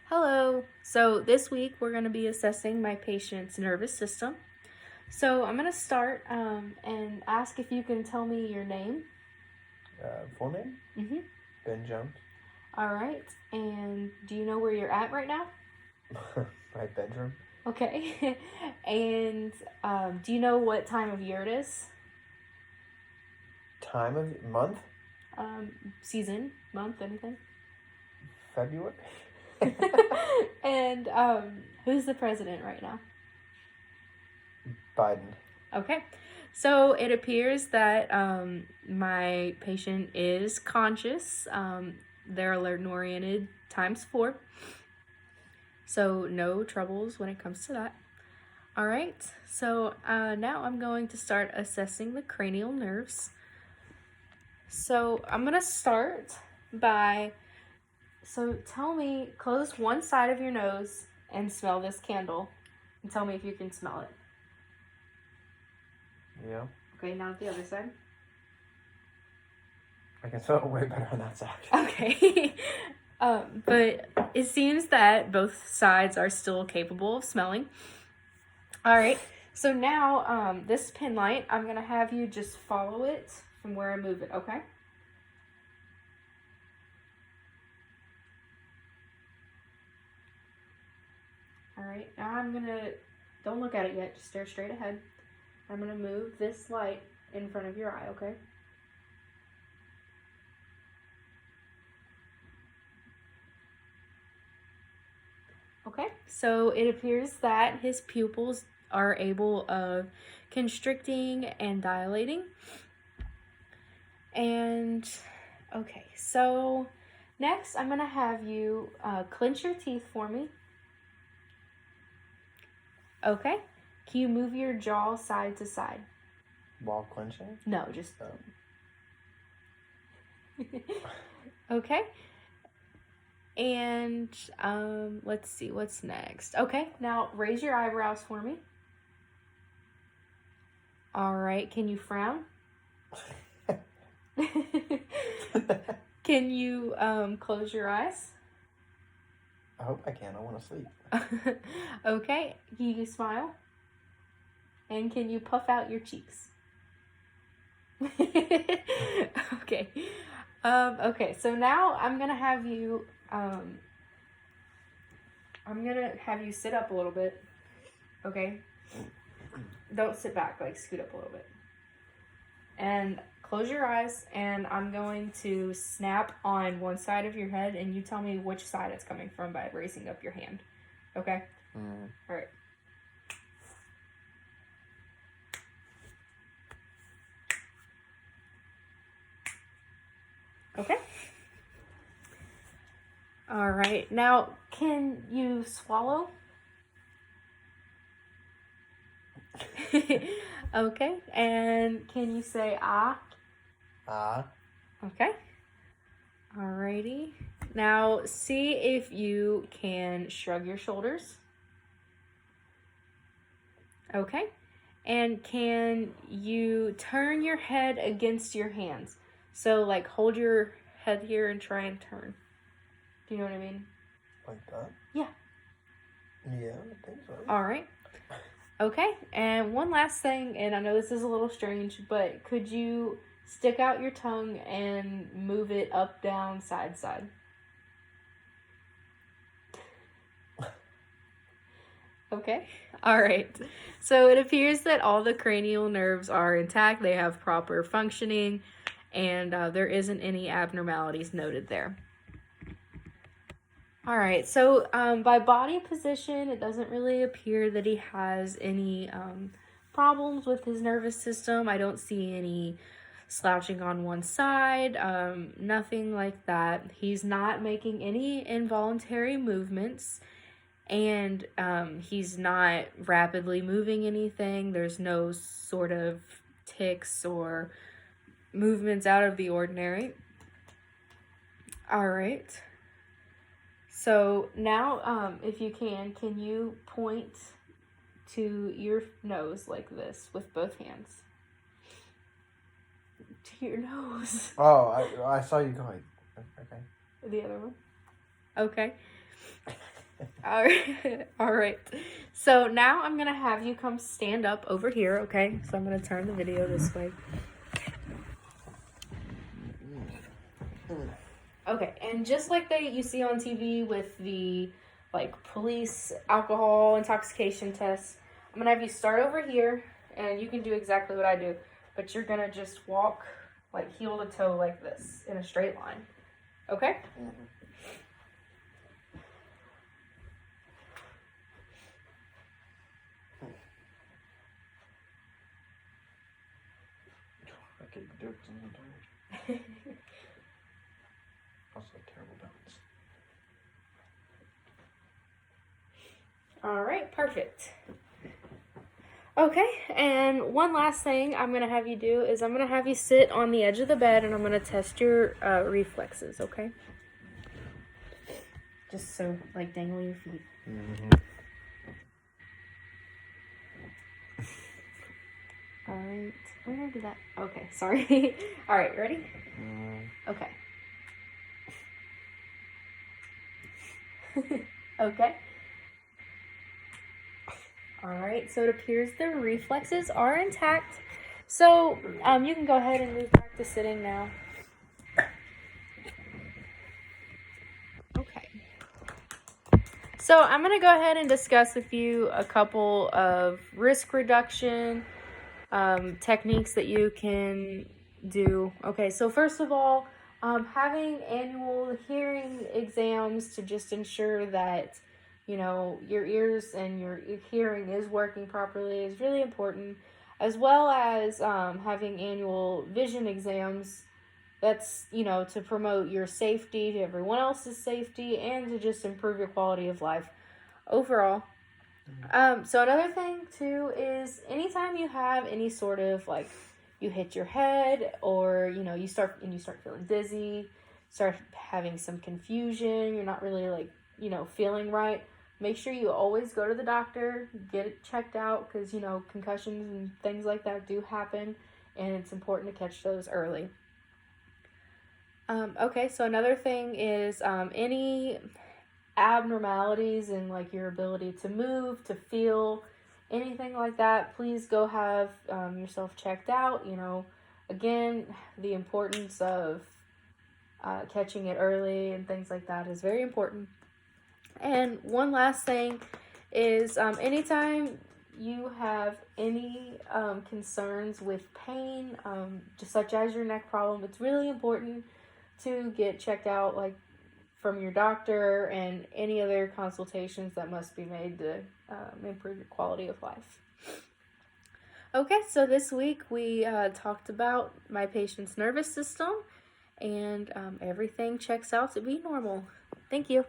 Hello. So this week we're going to be assessing my patient's nervous system. So I'm going to start and ask if you can tell me your name. Full name? Mm-hmm. Ben Jones. All right. And do you know where you're at right now? My bedroom. Okay. And do you know what time of year it is? Time of month? Season, month, anything? February. And who's the president right now? Biden. Okay. So it appears that my patient is conscious. They're alert and oriented ×4. So no troubles when it comes to that. All right. So now I'm going to start assessing the cranial nerves. So I'm going to start by, so tell me, close one side of your nose and smell this candle. And tell me if you can smell it. Yeah. Okay, now the other side. I can smell it way better on that side. Okay. But it seems that both sides are still capable of smelling. All right. So now this pin light, I'm going to have you just follow it from where I move it, okay? All right. Now I'm going to, don't look at it yet, just stare straight ahead. I'm going to move this light in front of your eye, okay? Okay, so it appears that his pupils are able of constricting and dilating. And, okay, so next I'm going to have you clench your teeth for me. Okay, can you move your jaw side to side? While clenching? No, just... Okay. And let's see, what's next? Okay, now raise your eyebrows for me. All right, can you frown? Can you close your eyes? I hope I can. I want to sleep. Okay, can you smile? And can you puff out your cheeks? Okay. Okay, so now I'm gonna have you sit up a little bit. Okay? Don't sit back, like scoot up a little bit. And close your eyes, and I'm going to snap on one side of your head, and you tell me which side it's coming from by raising up your hand. Okay? All right. Okay. All right. Now, can you swallow? Okay. And can you say ah? Ah. Okay. Alrighty. Now, see if you can shrug your shoulders. Okay. And can you turn your head against your hands? So, like, hold your head here and try and turn. Do you know what I mean? Like that? Yeah. Yeah, I think so. All right. Okay. And one last thing, and I know this is a little strange, but could you stick out your tongue and move it up, down, side, side? Okay. All right. So it appears that all the cranial nerves are intact. They have proper functioning, and there isn't any abnormalities noted there. All right. So by body position, it doesn't really appear that he has any problems with his nervous system. I don't see any slouching on one side, nothing like that. He's not making any involuntary movements. And he's not rapidly moving anything. There's no sort of tics or movements out of the ordinary. All right. So now, if you can you point to your nose like this with both hands? To your nose. Oh, I saw you going. Okay. The other one. Okay. All right. All right. So now I'm going to have you come stand up over here, okay? So I'm going to turn the video this way. Okay, and just like you see on TV with the like police alcohol intoxication tests, I'm gonna have you start over here, and you can do exactly what I do, but you're gonna just walk like heel to toe like this in a straight line. Okay? I can't do it sometimes. Also terrible balance. All right, perfect. Okay, and one last thing I'm going to have you do is I'm going to have you sit on the edge of the bed and I'm going to test your reflexes, okay? Just so, like, dangle your feet. All right, where did I do that? Okay, sorry. All right, ready? Okay. Okay. All right, so it appears the reflexes are intact. So you can go ahead and move back to sitting now. Okay. So I'm going to go ahead and discuss with you a couple of risk reduction techniques that you can do. Okay, so first of all, having annual hearing exams to just ensure that your ears and your hearing is working properly is really important, as well as having annual vision exams. That's to promote your safety, to everyone else's safety, and to just improve your quality of life overall. So another thing too is anytime you have any sort of like you hit your head, or you start feeling dizzy, start having some confusion, you're not really like feeling right, make sure you always go to the doctor, get it checked out, because concussions and things like that do happen, and it's important to catch those early. Okay, so another thing is any abnormalities in like your ability to move, to feel, anything like that, please go have yourself checked out. Again, the importance of catching it early and things like that is very important. And one last thing is anytime you have any concerns with pain, just such as your neck problem, it's really important to get checked out, like from your doctor, and any other consultations that must be made to improve your quality of life. Okay, so this week we talked about my patient's nervous system, and everything checks out to be normal. Thank you.